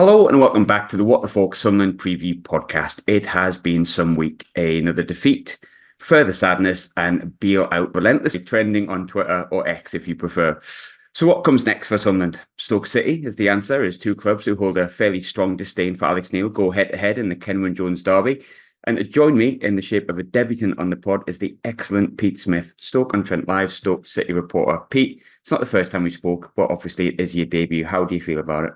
Hello and welcome back to the What the Falk Sunderland Preview Podcast. It has been some week, another defeat, further sadness, and Beale out relentlessly trending on Twitter or X if you prefer. So what comes next for Sunderland? Stoke City is the answer, as two clubs who hold a fairly strong disdain for Alex Neil go head-to-head in the Kenwyne-Jones derby. And to join me in the shape of a debutant on the pod is the excellent Pete Smith, Stoke-on-Trent Live Stoke City reporter. Pete, it's not the first time we spoke, but obviously it is your debut. How do you feel about it?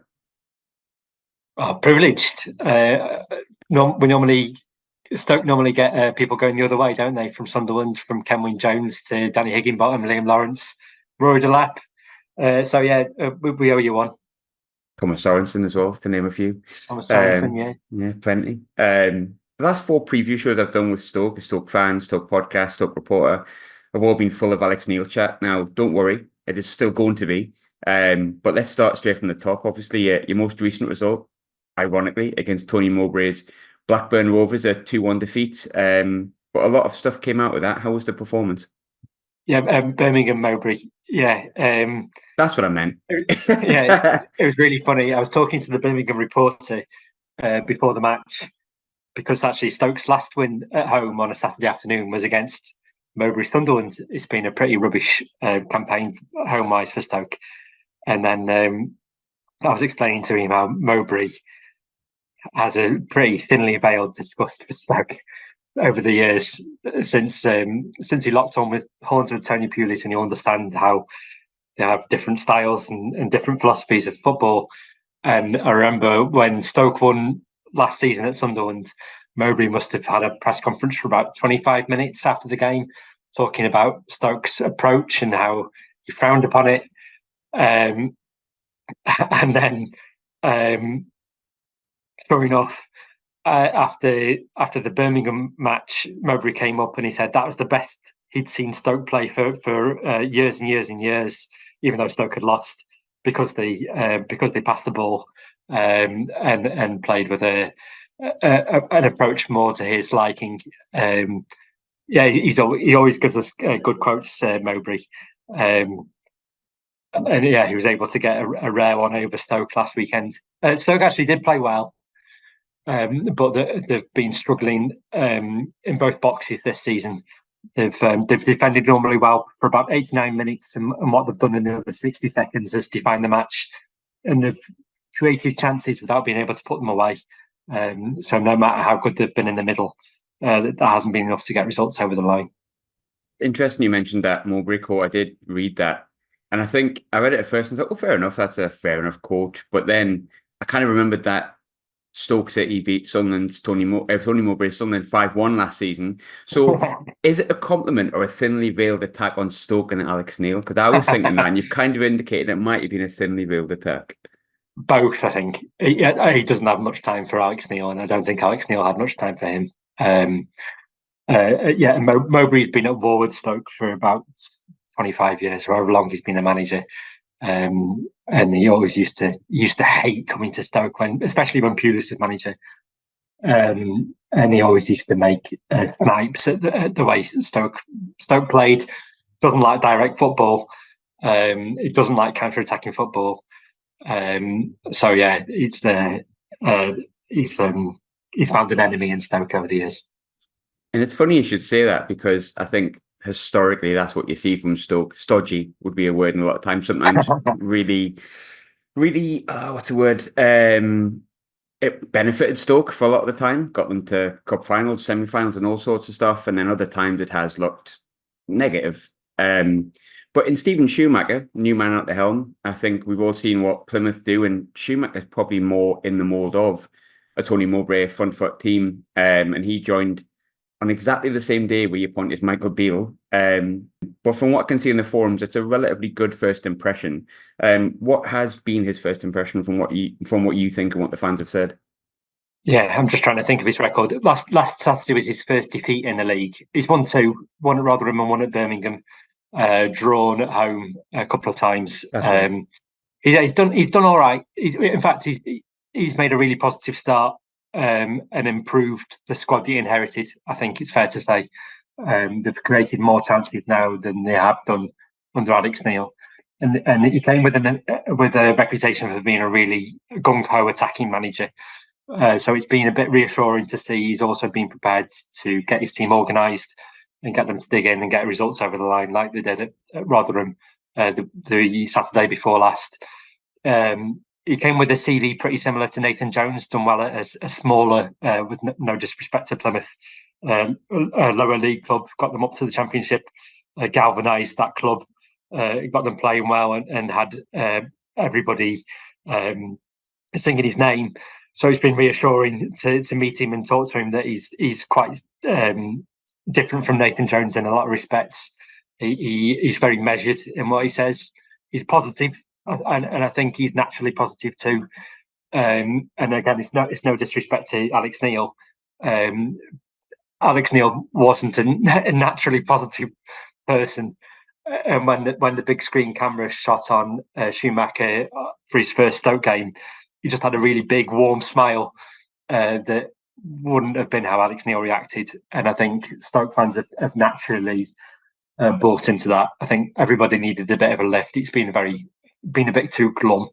Oh, privileged. Stoke normally get people going the other way, don't they? From Sunderland, from Kenwyne-Jones to Danny Higginbottom, Liam Lawrence, Rory Delap. We owe you one. Thomas Sorensen as well, to name a few. Thomas Sorensen, yeah. Yeah, plenty. The last four preview shows I've done with Stoke, Stoke fans, Stoke podcast, Stoke reporter, have all been full of Alex Neil chat. Now, don't worry, it is still going to be. But let's start straight from the top. Obviously, your most recent result, ironically, against Tony Mowbray's Blackburn Rovers, a 2-1 defeat. But a lot of stuff came out of that. How was the performance? Yeah, Birmingham Mowbray. Yeah. That's what I meant. Yeah, it was really funny. I was talking to the Birmingham reporter before the match, because actually Stoke's last win at home on a Saturday afternoon was against Mowbray Sunderland. It's been a pretty rubbish campaign home-wise for Stoke. And then I was explaining to him how Mowbray has a pretty thinly veiled disgust for Stoke over the years since he locked horns with Tony Pulis, and you understand how they have different styles and different philosophies of football. And I remember when Stoke won last season at Sunderland, Mowbray must have had a press conference for about 25 minutes after the game, talking about Stoke's approach and how he frowned upon it. And then, sure enough, after the Birmingham match, Mowbray came up and he said that was the best he'd seen Stoke play for years and years and years, even though Stoke had lost, because they passed the ball and played with an approach more to his liking. He always gives us good quotes, Mowbray. And yeah, he was able to get a rare one over Stoke last weekend. Stoke actually did play well, but they've been struggling in both boxes this season. They've defended normally well for about 89 minutes, and what they've done in the other 60 seconds is define the match, and they've created chances without being able to put them away. So no matter how good they've been in the middle, that hasn't been enough to get results over the line. Interesting you mentioned that Mowbray quote. I did read that. And I think I read it at first and thought, well, fair enough, that's a fair enough quote. But then I kind of remembered that Stoke City beat Sunderland's Tony Mowbray's Sunderland 5-1 last season. So is it a compliment or a thinly veiled attack on Stoke and Alex Neil? Because I was thinking that, and you've kind of indicated it might have been a thinly veiled attack. Both, I think. He doesn't have much time for Alex Neil, and I don't think Alex Neil had much time for him. Mowbray's been at Warwood Stoke for about 25 years, or however long he's been a manager, and he always used to hate coming to Stoke, especially when Pulis was manager, and he always used to make snipes at the way Stoke played. Doesn't like direct football. It doesn't like counter-attacking football. So yeah, he's found an enemy in Stoke over the years. And it's funny you should say that, because I think historically that's what you see from Stoke. Stodgy would be a word in a lot of times. Sometimes really, what's the word? It benefited Stoke for a lot of the time, got them to cup finals, semi-finals and all sorts of stuff. And then other times it has looked negative. But in Steven Schumacher, new man at the helm, I think we've all seen what Plymouth do, and Schumacher's probably more in the mould of a Tony Mowbray front foot team. And he joined on exactly the same day we appointed Michael Beale. But from what I can see in the forums, it's a relatively good first impression. What has been his first impression from what you think and what the fans have said? Yeah, I'm just trying to think of his record. Last Saturday was his first defeat in the league. He's won two, one at Rotherham and one at Birmingham. Drawn at home a couple of times. Right. He's done all right. In fact, he's made a really positive start and improved the squad that he inherited. I think it's fair to say they've created more chances now than they have done under Alex Neil. and he came with a reputation for being a really gung-ho attacking manager. So it's been a bit reassuring to see he's also been prepared to get his team organised and get them to dig in and get results over the line like they did at Rotherham the Saturday before last. He came with a CV pretty similar to Nathan Jones, done well at a smaller, with no disrespect to Plymouth, a lower league club, got them up to the Championship, galvanised that club, got them playing well and had everybody singing his name. So it's been reassuring to meet him and talk to him that he's quite different from Nathan Jones in a lot of respects. He's very measured in what he says. He's positive, and I think he's naturally positive too. And again, it's no disrespect to Alex Neil. Alex Neil wasn't a naturally positive person. And when the big screen camera shot on Schumacher for his first Stoke game, he just had a really big, warm smile that wouldn't have been how Alex Neil reacted. And I think Stoke fans have naturally bought into that. I think everybody needed a bit of a lift. It's been a bit too glum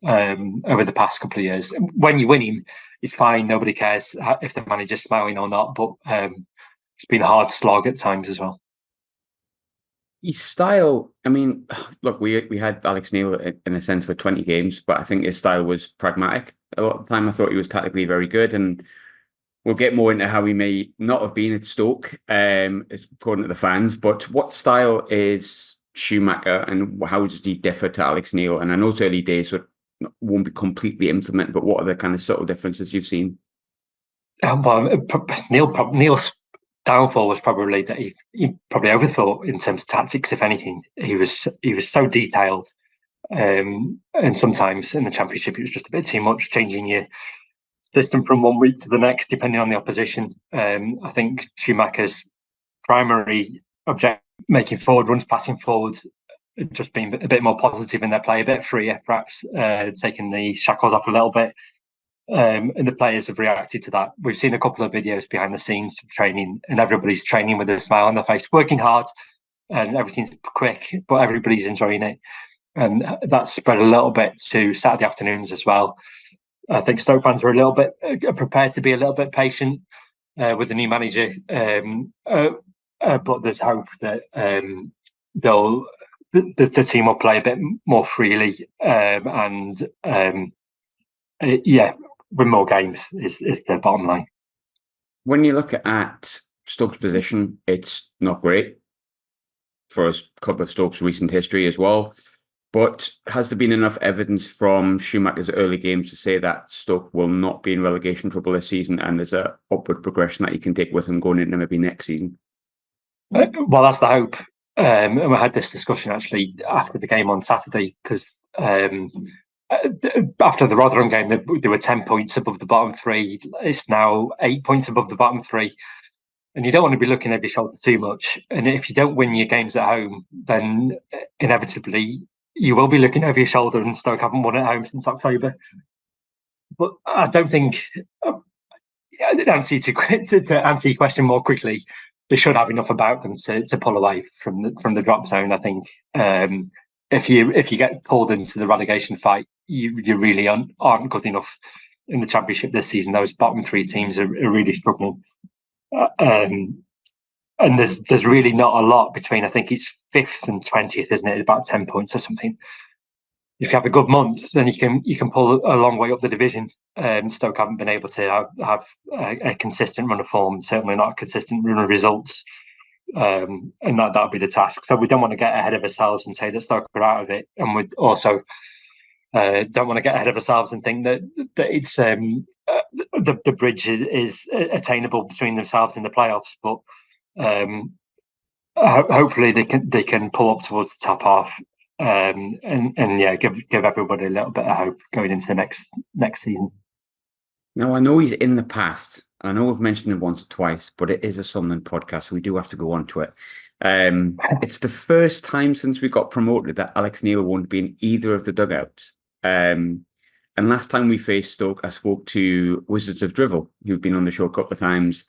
over the past couple of years. When you're winning, it's fine. Nobody cares if the manager's smiling or not. But it's been a hard slog at times as well. His style, I mean, look, we had Alex Neil in a sense for 20 games, but I think his style was pragmatic. A lot of the time I thought he was tactically very good, and we'll get more into how he may not have been at Stoke, according to the fans. But what style is Schumacher, and how does he differ to Alex Neil? And I know it's early days, so it won't be completely implemented, but what are the kind of subtle differences you've seen? Well, Neil's downfall was probably that he probably overthought in terms of tactics. If anything, he was so detailed, and sometimes in the Championship it was just a bit too much, changing your system from one week to the next depending on the opposition. I think Schumacher's primary objective, making forward runs, passing forward, just being a bit more positive in their play, a bit freer, perhaps taking the shackles off a little bit. And the players have reacted to that. We've seen a couple of videos behind the scenes from training, and everybody's training with a smile on their face, working hard, and everything's quick, but everybody's enjoying it. And that's spread a little bit to Saturday afternoons as well. I think Stoke fans are a little bit prepared to be a little bit patient with the new manager, but there's hope that the team will play a bit more freely and win more games is the bottom line. When you look at Stoke's position, it's not great for a club of Stoke's recent history as well. But has there been enough evidence from Schumacher's early games to say that Stoke will not be in relegation trouble this season, and there's a upward progression that you can take with him going into maybe next season? Well, that's the hope. And we had this discussion actually after the game on Saturday, because after the Rotherham game, they were 10 points above the bottom three. It's now 8 points above the bottom three. And you don't want to be looking over your shoulder too much. And if you don't win your games at home, then inevitably you will be looking over your shoulder, and Stoke haven't won at home since October. But I don't think, to answer your question more quickly, they should have enough about them to pull away from the drop zone. I think if you get pulled into the relegation fight, you really aren't good enough in the Championship this season. Those bottom three teams are really struggling, and there's really not a lot between. I think it's 5th and 20th, isn't it? About 10 points or something. If you have a good month, then you can pull a long way up the division. Stoke haven't been able to have a consistent run of form, certainly not a consistent run of results, and that'll be the task. So we don't want to get ahead of ourselves and say that Stoke are out of it, and we also don't want to get ahead of ourselves and think that it's the bridge is attainable between themselves and the playoffs. But hopefully they can pull up towards the top half. And give everybody a little bit of hope going into the next season. Now, I know he's in the past. I know we've mentioned it once or twice, but it is a Sunderland podcast, so we do have to go on to it. It's the first time since we got promoted that Alex Neil won't be in either of the dugouts. And last time we faced Stoke, I spoke to Wizards of Drivel, who've been on the show a couple of times,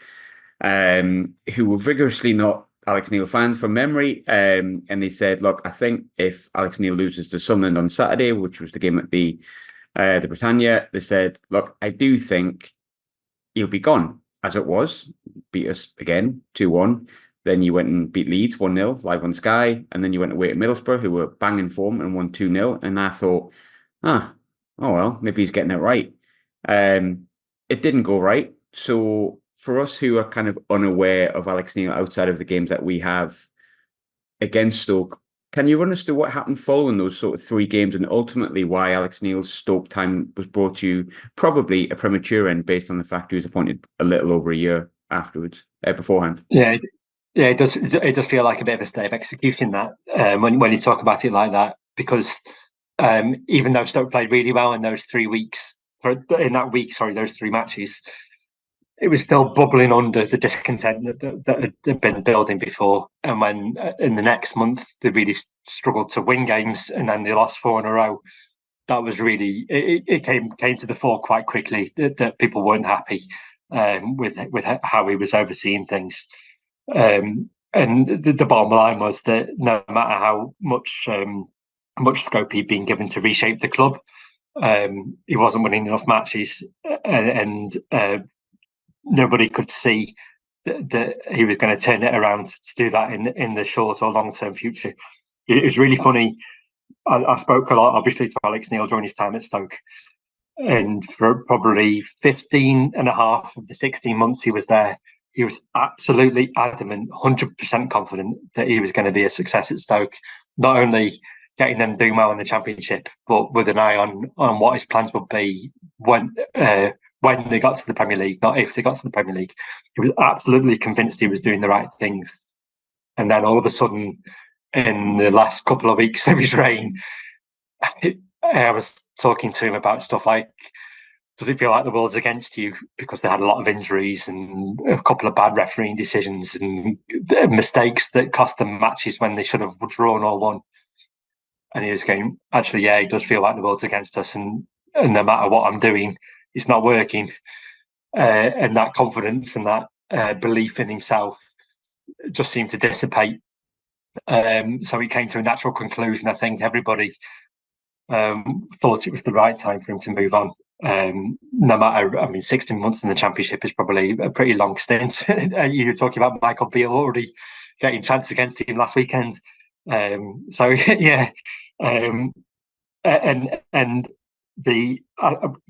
who were vigorously not Alex Neil fans from memory, and they said, look, I think if Alex Neil loses to Sunderland on Saturday, which was the game at the Britannia, they said, look, I do think he'll be gone, as it was. Beat us again, 2-1. Then you went and beat Leeds 1-0 live on Sky, and then you went away to Middlesbrough, who were banging form, and won 2-0. And I thought, oh well, maybe he's getting it right. It didn't go right. So for us who are kind of unaware of Alex Neil outside of the games that we have against Stoke, can you run us through what happened following those sort of 3 games and ultimately why Alex Neil's Stoke time was brought to you probably a premature end based on the fact he was appointed a little over a year afterwards, beforehand? Yeah, it does. It does feel like a bit of a stay of execution that when you talk about it like that, because even though Stoke played really well in those 3 weeks, those 3 matches, it was still bubbling under the discontent that had been building before. And when in the next month they really struggled to win games, and then they lost 4 in a row, that was really it came to the fore quite quickly that people weren't happy with how he was overseeing things. And the bottom line was that no matter how much scope he'd been given to reshape the club, he wasn't winning enough matches, and nobody could see that he was going to turn it around to do that in the short or long term future. It was really funny. I spoke a lot, obviously, to Alex Neil during his time at Stoke, and for probably 15 and a half of the 16 months he was there, he was absolutely adamant, 100% confident that he was going to be a success at Stoke, not only getting them doing well in the Championship, but with an eye on what his plans would be when they got to the Premier League, not if they got to the Premier League. He was absolutely convinced he was doing the right things. And then all of a sudden, in the last couple of weeks of his reign, I was talking to him about stuff like, does it feel like the world's against you? Because they had a lot of injuries and a couple of bad refereeing decisions and mistakes that cost them matches when they should have drawn or won. And he was going, actually, yeah, it does feel like the world's against us. And no matter what I'm doing, it's not working. And that confidence and that belief in himself just seemed to dissipate. So he came to a natural conclusion. I think everybody thought it was the right time for him to move on. No matter, 16 months in the Championship is probably a pretty long stint. You were talking about Michael Beale already getting chances against him last weekend. So yeah, and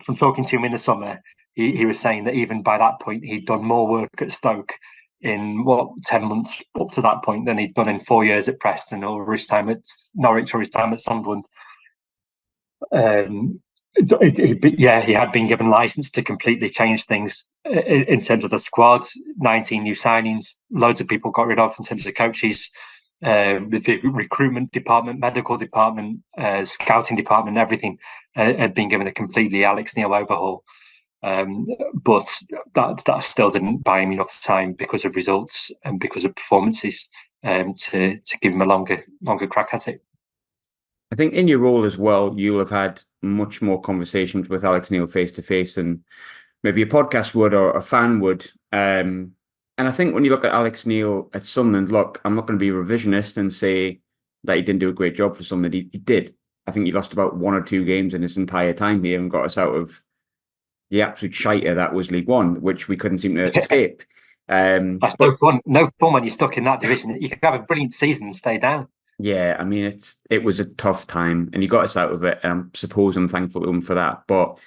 from talking to him in the summer, he was saying that even by that point he'd done more work at Stoke in 10 months up to that point than he'd done in 4 years at Preston or his time at Norwich or his time at Sunderland. He had been given license to completely change things in terms of the squad. 19 new signings, loads of people got rid of in terms of coaches. The recruitment department, medical department, scouting department, everything had been given a completely Alex Neil overhaul. But that still didn't buy him enough time because of results and because of performances to give him a longer crack at it. I think in your role as well, you'll have had much more conversations with Alex Neil face to face than maybe a podcast would or a fan would. And I think when you look at Alex Neil at Sunderland, look, I'm not going to be revisionist and say that he didn't do a great job for Sunderland. He did. I think he lost about 1 or 2 games in his entire time here and got us out of the absolute shiter that was League One, which we couldn't seem to escape. That's no fun. No fun when you're stuck in that division. You can have a brilliant season and stay down. Yeah, I mean, it was a tough time and he got us out of it. And I suppose I'm thankful to him for that. But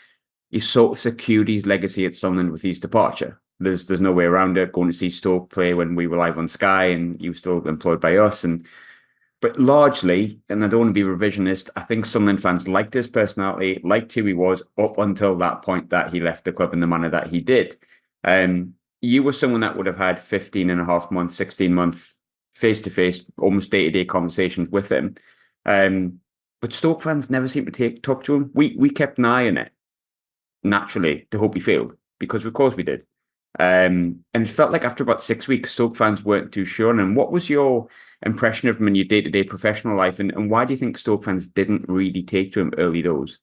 he sort of secured his legacy at Sunderland with his departure. There's no way around it. Going to see Stoke play when we were live on Sky and he was still employed by us. But largely, and I don't want to be revisionist, I think Sunderland fans liked his personality, liked who he was up until that point that he left the club in the manner that he did. You were someone that would have had 15 and a half months, 16-month face-to-face, almost day-to-day conversations with him. But Stoke fans never seem to talk to him. We kept an eye on it, naturally, to hope he failed, because of course we did. And it felt like after about 6 weeks, Stoke fans weren't too sure. And what was your impression of him in your day-to-day professional life? And why do you think Stoke fans didn't really take to him early doors?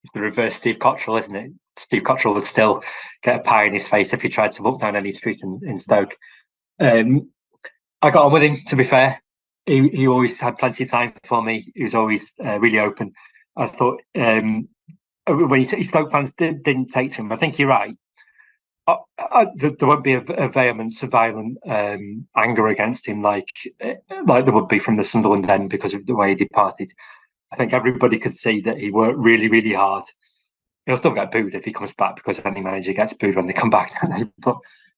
It's the reverse Steve Cottrell, isn't it? Steve Cottrell would still get a pie in his face if he tried to walk down any street in Stoke. I got on with him, to be fair. He always had plenty of time for me. He was always really open. I thought when Stoke fans didn't take to him, I think you're right. There won't be a vehemence of violent anger against him like there would be from the Sunderland end because of the way he departed. I think everybody could see that he worked really, really hard. He'll still get booed if he comes back because any manager gets booed when they come back. But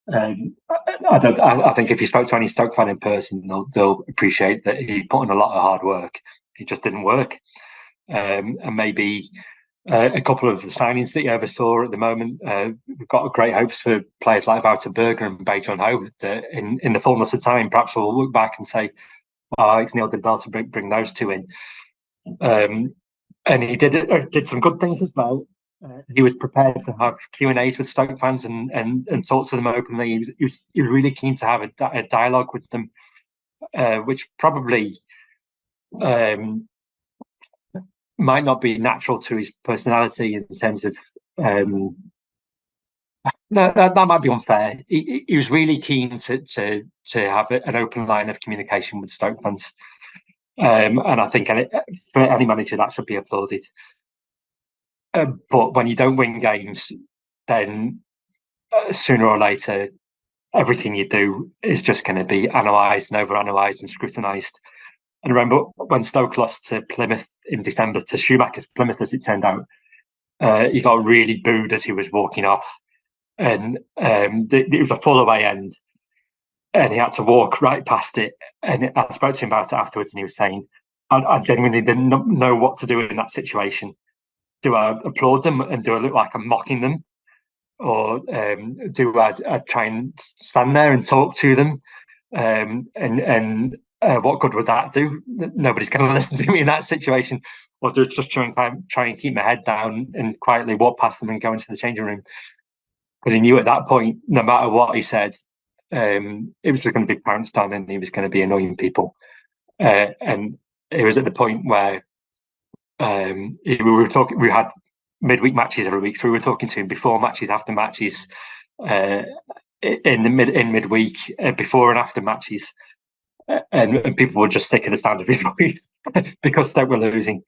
I think if you spoke to any Stoke fan in person, they'll appreciate that he put in a lot of hard work. It just didn't work, and maybe a couple of the signings that you ever saw at the moment, we've got great hopes for players like Wouter Berger and Beijun Ho. That in the fullness of time, perhaps we'll look back and say, "Oh, Alex Neil did well to bring those two in." And he did some good things as well. He was prepared to have Q&As with Stoke fans and talk to them openly. He was really keen to have a dialogue with them, which probably might not be natural to his personality in terms of. That might be unfair. He was really keen to have an open line of communication with Stoke fans, and I think for any manager that should be applauded. But when you don't win games, then sooner or later, everything you do is just going to be analysed and overanalyzed and scrutinised. And remember when Stoke lost to Plymouth in December, to Schumacher's Plymouth, as it turned out, he got really booed as he was walking off, and it was a full away end, and he had to walk right past it. And I spoke to him about it afterwards, and he was saying, "I genuinely didn't know what to do in that situation. Do I applaud them and do I look like I'm mocking them? Or do I try and stand there and talk to them? What good would that do? Nobody's going to listen to me in that situation. Or do I just try and keep my head down and quietly walk past them and go into the changing room?" Because he knew at that point, no matter what he said, it was just going to be pounced on and he was going to be annoying people. And it was at the point where we had midweek matches every week, so we were talking to him before matches, after matches, in midweek, before and after matches, and people were just sick of the sound of his voice because they were losing.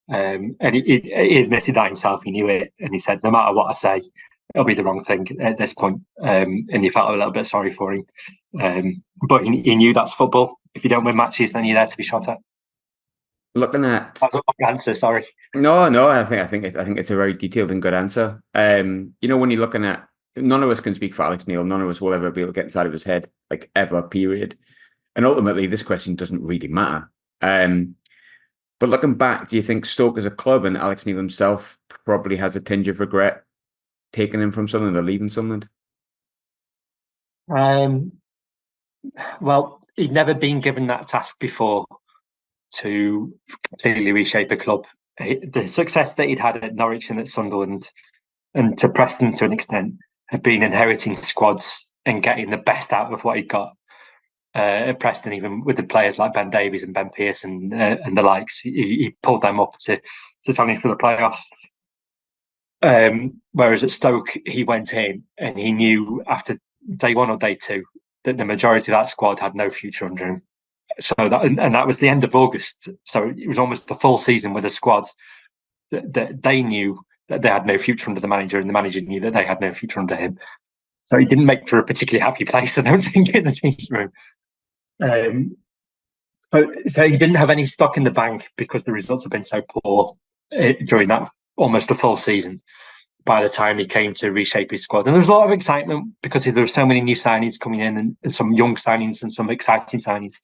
And he admitted that himself. He knew it, and he said, "No matter what I say, it'll be the wrong thing at this point." And he felt a little bit sorry for him, but he knew that's football. If you don't win matches, then you're there to be shot at. Looking at that's a long answer. Sorry. No. I think it's a very detailed and good answer. When you're looking at, none of us can speak for Alex Neil. None of us will ever be able to get inside of his head, like ever. Period. And ultimately, this question doesn't really matter. But looking back, do you think Stoke as a club and Alex Neil himself probably has a tinge of regret taking him from Sunderland or leaving Sunderland? Well, he'd never been given that task before to completely reshape a club. The success that he'd had at Norwich and at Sunderland, and to Preston to an extent, had been inheriting squads and getting the best out of what he'd got. At Preston, even with the players like Ben Davies and Ben Pearson and the likes, he pulled them up to challenge for the playoffs. Whereas at Stoke, he went in and he knew after day one or day two that the majority of that squad had no future under him. So that was the end of August. So it was almost a full season with a squad that they knew that they had no future under the manager, and the manager knew that they had no future under him. So he didn't make for a particularly happy place, I don't think, in the changing room. So he didn't have any stock in the bank because the results have been so poor during that almost a full season. By the time he came to reshape his squad, and there was a lot of excitement because there were so many new signings coming in, and some young signings and some exciting signings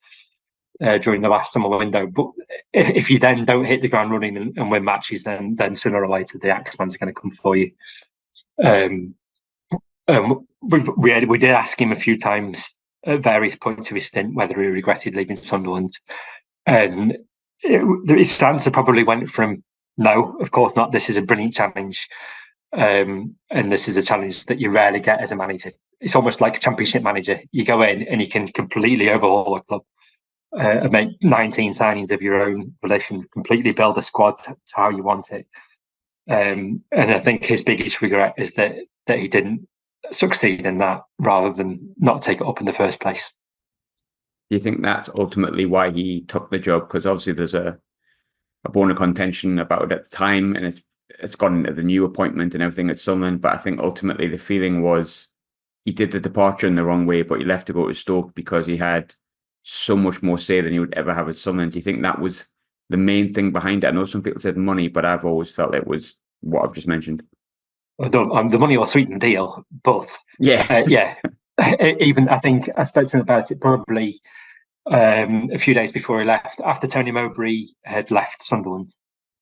during the last summer window. But if you then don't hit the ground running and win matches, then sooner or later the Axeman's going to come for you. We did ask him a few times at various points of his stint whether he regretted leaving Sunderland, and his answer probably went from no, of course not. This is a brilliant challenge, and this is a challenge that you rarely get as a manager. It's almost like a Championship manager. You go in and you can completely overhaul a club, and make 19 signings of your own volition, completely build a squad to how you want it. And I think his biggest regret is that he didn't succeed in that rather than not take it up in the first place. Do you think that's ultimately why he took the job? Because obviously there's a bone of contention about it at the time, and it's gone into the new appointment and everything at Sunderland. But I think ultimately the feeling was he did the departure in the wrong way, but he left to go to Stoke because he had so much more say than he would ever have at Sunderland. Do you think that was the main thing behind it? I know some people said money, but I've always felt it was what I've just mentioned. The money will sweeten the deal, but Yeah, yeah, even I think I spoke to him about it probably a few days before he left. After Tony Mowbray had left Sunderland,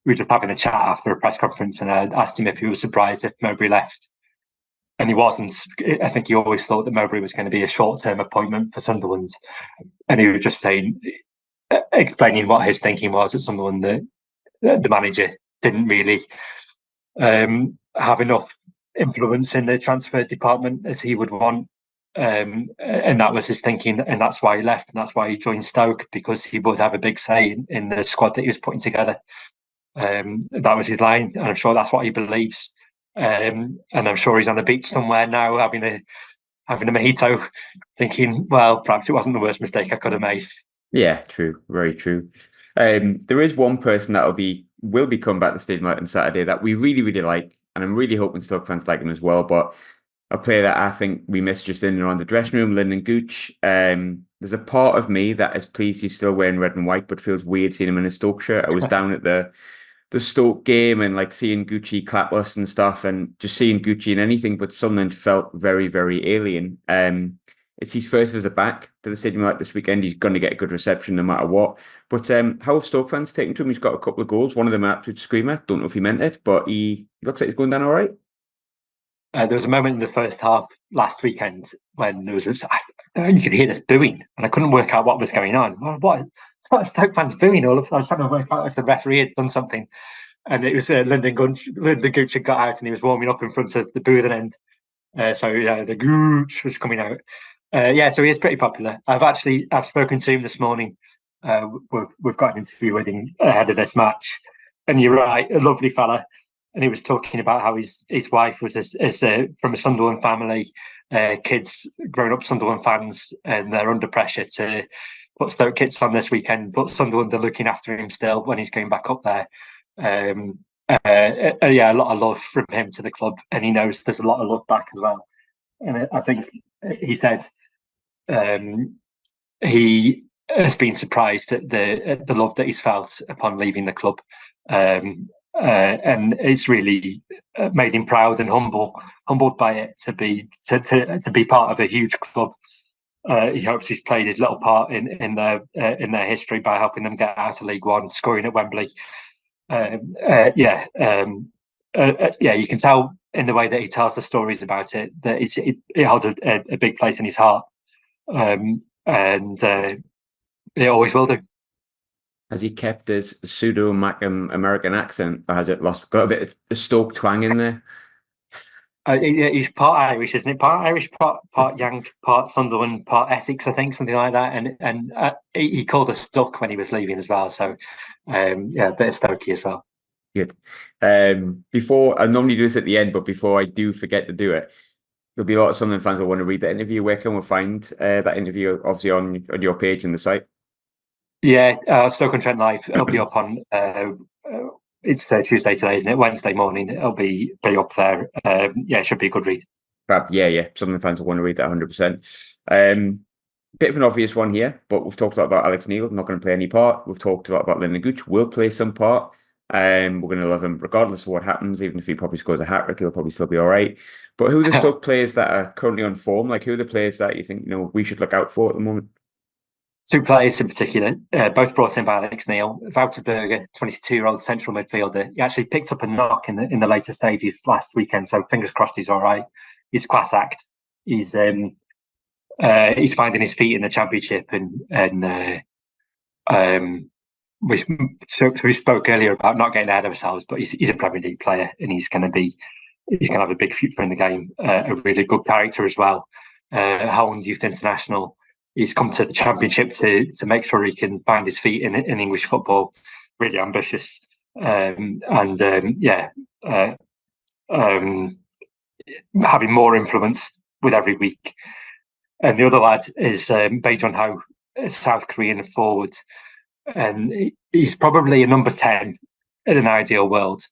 we were just having a chat after a press conference, and I asked him if he was surprised if Mowbray left, and he wasn't. I think he always thought that Mowbray was going to be a short-term appointment for Sunderland, and he was just saying, explaining what his thinking was at Sunderland, that the manager didn't really have enough influence in the transfer department as he would want. And that was his thinking, and that's why he left, and that's why he joined Stoke, because he would have a big say in the squad that he was putting together. That was his line, and I'm sure that's what he believes. And I'm sure he's on the beach somewhere now, having a mojito, thinking, well, perhaps it wasn't the worst mistake I could have made. yeah, true, very true. There is one person that will be coming back to the stadium on Saturday that we really, really like, and I'm really hoping Stoke fans like him as well. But a player that I think we missed just in and around the dressing room, Lynden Gooch. There's a part of me that is pleased he's still wearing red and white, but feels weird seeing him in a Stoke shirt. I was down at the Stoke game and like seeing Gucci clap us and stuff, and just seeing Gucci in anything but Sunderland felt very, very alien. It's his first visit back to the stadium like this weekend. He's going to get a good reception no matter what. But how have Stoke fans taken to him? He's got a couple of goals. One of them an absolute screamer. Don't know if he meant it, but he looks like he's going down all right. There was a moment in the first half last weekend when there was you could hear this booing, and I couldn't work out what was going on. What Stoke fans booing? I was trying to work out if the referee had done something, and it was Lynden Gooch had got out, and he was warming up in front of the boothing end. So the Gooch was coming out. So he is pretty popular. I've spoken to him this morning. We've got an interview with him ahead of this match, and you're right, a lovely fella. And he was talking about how his wife was from a Sunderland family, kids grown up Sunderland fans, and they're under pressure to put Stoke kits on this weekend. But Sunderland are looking after him still when he's going back up there. A lot of love from him to the club, and he knows there's a lot of love back as well. And I think he said he has been surprised at the love that he's felt upon leaving the club. And it's really made him proud and humbled by it to be part of a huge club. He hopes he's played his little part in their history by helping them get out of League One, scoring at Wembley. You can tell in the way that he tells the stories about it that it holds a big place in his heart, and it always will do. Has he kept his pseudo American accent, or has it got a bit of a Stoke twang in there? He's part Irish, isn't it? Part Irish, part Yank, part Sunderland, part Essex, I think, something like that. And he called us Stuck when he was leaving as well. So, a bit of Stokey as well. Good. Before I normally do this at the end, but before I do forget to do it, there'll be a lot of Sunderland fans that want to read that interview. Where can we find that interview? Obviously on your page and the site. Yeah, Stoke-on-Trent Live. It'll be up on. It's Tuesday today, isn't it? Wednesday morning. It'll be up there. It should be a good read. Yeah. Sunderland fans will want to read that 100%. Bit of an obvious one here, but we've talked a lot about Alex Neil, not going to play any part. We've talked a lot about Lynden Gooch, will play some part. We're going to love him regardless of what happens. Even if he probably scores a hat-trick, he'll probably still be all right. But who are the Stoke players that are currently on form? Like, who are the players that you think we should look out for at the moment? Two players in particular, both brought in by Alex Neil. Wouter Berger, 22-year-old central midfielder. He actually picked up a knock in the later stages last weekend, so fingers crossed he's all right. He's class act. He's finding his feet in the Championship, and we spoke earlier about not getting ahead of ourselves, but he's a Premier League player, and he's going to have a big future in the game. A really good character as well. Holland Youth International. He's come to the Championship to make sure he can find his feet in English football. Really ambitious, having more influence with every week. And the other lad is Beijun Ho, South Korean forward, and he's probably a number 10 in an ideal world.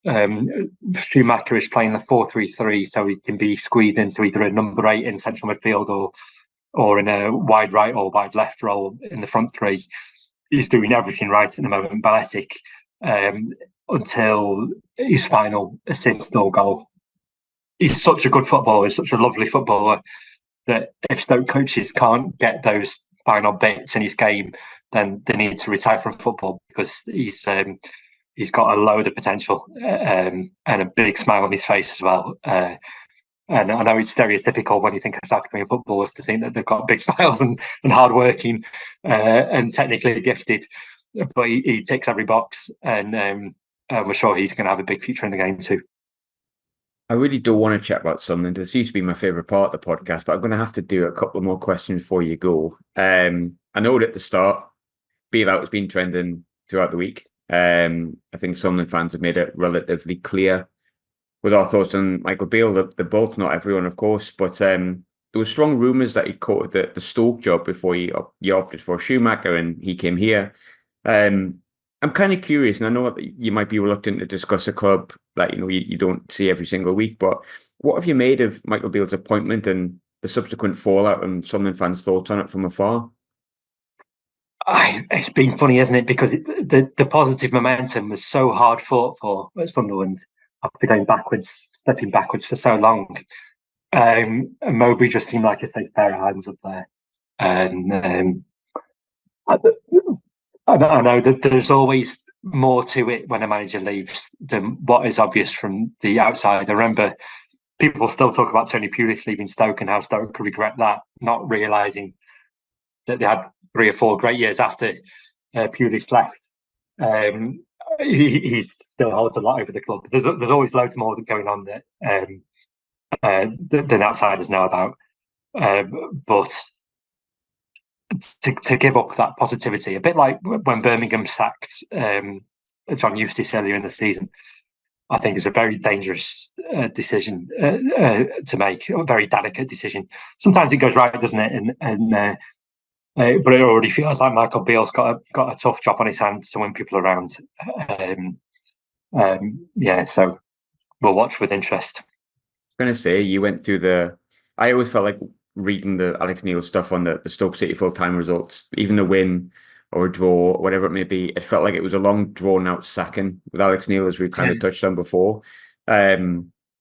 Schumacher is playing the 4-3-3, so he can be squeezed into either a number 8 in central midfield or in a wide right or wide left role in the front three. He's doing everything right at the moment, balletic, until his final assist or goal. He's such a good footballer, he's such a lovely footballer, that if Stoke coaches can't get those final bits in his game, then they need to retire from football, because he's got a load of potential and a big smile on his face as well. And I know it's stereotypical when you think of South Korean footballers to think that they've got big smiles and hardworking and technically gifted, but he ticks every box, and we're sure he's going to have a big future in the game too. I really don't want to chat about Sunderland. This used to be my favourite part of the podcast, but I'm going to have to do a couple of more questions before you go. I know at the start, Beale has been trending throughout the week. I think Sunderland fans have made it relatively clear with our thoughts on Michael Beale. The bulk, not everyone, of course, but there were strong rumours that he caught the Stoke job before he opted for Schumacher and he came here. I'm kind of curious, and I know that you might be reluctant to discuss a club that you don't see every single week, but what have you made of Michael Beale's appointment and the subsequent fallout, and Sunderland fans' thoughts on it from afar? It's been funny, isn't it? Because the positive momentum was so hard fought for at Sunderland after going stepping backwards for so long. And Mowbray just seemed like a safe pair of hands up there. And I know that there's always more to it when a manager leaves than what is obvious from the outside. I remember people still talk about Tony Pulis leaving Stoke and how Stoke could regret that, not realising that they had 3 or 4 great years after Pulis left. He still holds a lot over the club. There's always loads more going on than outsiders know about. But to give up that positivity, a bit like when Birmingham sacked John Eustace earlier in the season, I think is a very dangerous decision to make, a very delicate decision. Sometimes it goes right, doesn't it? But it already feels like Michael Beale's got a tough job on his hands to win people around. So we'll watch with interest. I'm going to say, you went through I always felt like reading the Alex Neil stuff on the Stoke City full-time results, even the win or a draw, whatever it may be, it felt like it was a long, drawn-out sacking with Alex Neil, as we've kind of touched on before.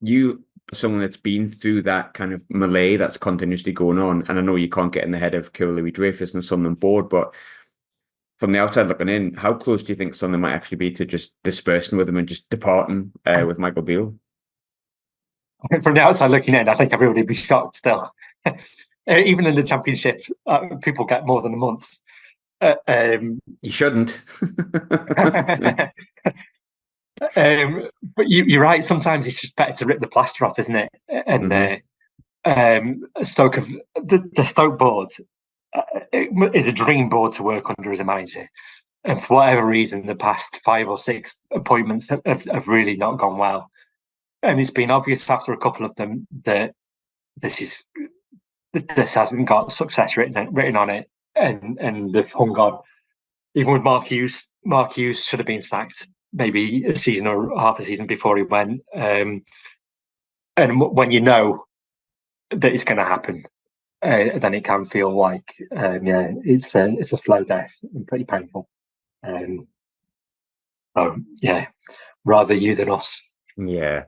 You, someone that's been through that kind of melee that's continuously going on, and I know you can't get in the head of Kieran Louis-Dreyfus and Sunderland board, but from the outside looking in, how close do you think Sunderland might actually be to just dispersing with him and just departing with Michael Beale? From the outside looking in, I think everybody would be shocked still. Even in the Championship, people get more than a month. You shouldn't. But you're right. Sometimes it's just better to rip the plaster off, isn't it? And the Stoke board is a dream board to work under as a manager. And for whatever reason, the past 5 or 6 appointments have really not gone well. And it's been obvious after a couple of them that this hasn't got success written on it, and they've hung on. Even with Mark Hughes should have been sacked maybe a season or half a season before he went. And when you know that it's going to happen, then it can feel like it's a slow death and pretty painful. Rather you than us. Yeah.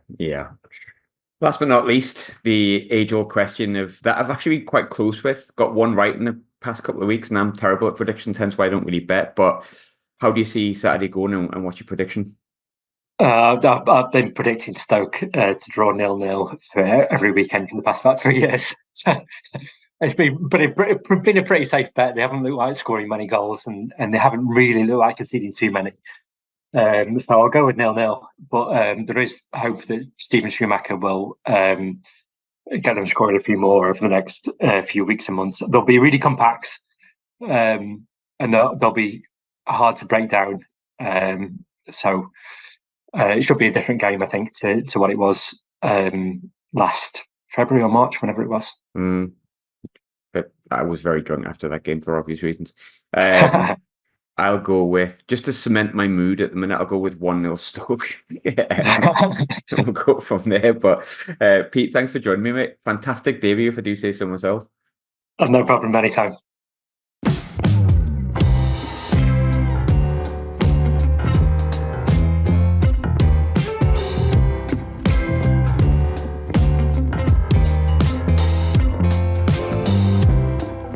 Last but not least, the age-old question of that I've actually been quite close with. Got one right in the past couple of weeks, and I'm terrible at predictions, hence why I don't really bet. But how do you see Saturday going, and what's your prediction? I've been predicting Stoke to draw 0-0 for every weekend for the past about 3 years. So it's been a pretty safe bet. They haven't looked like scoring many goals, and they haven't really looked like conceding too many. So I'll go with 0-0, but there is hope that Steven Schumacher will get them scoring a few more over the next few weeks and months. They'll be really compact, and they'll be hard to break down. So it should be a different game, I think, to what it was last February or March, whenever it was. But I was very drunk after that game for obvious reasons. I'll go with, just to cement my mood at the minute, I'll go with 1-0 Stoke. We'll go from there. But Pete, thanks for joining me, mate. Fantastic debut, if I do say so myself. No problem, anytime.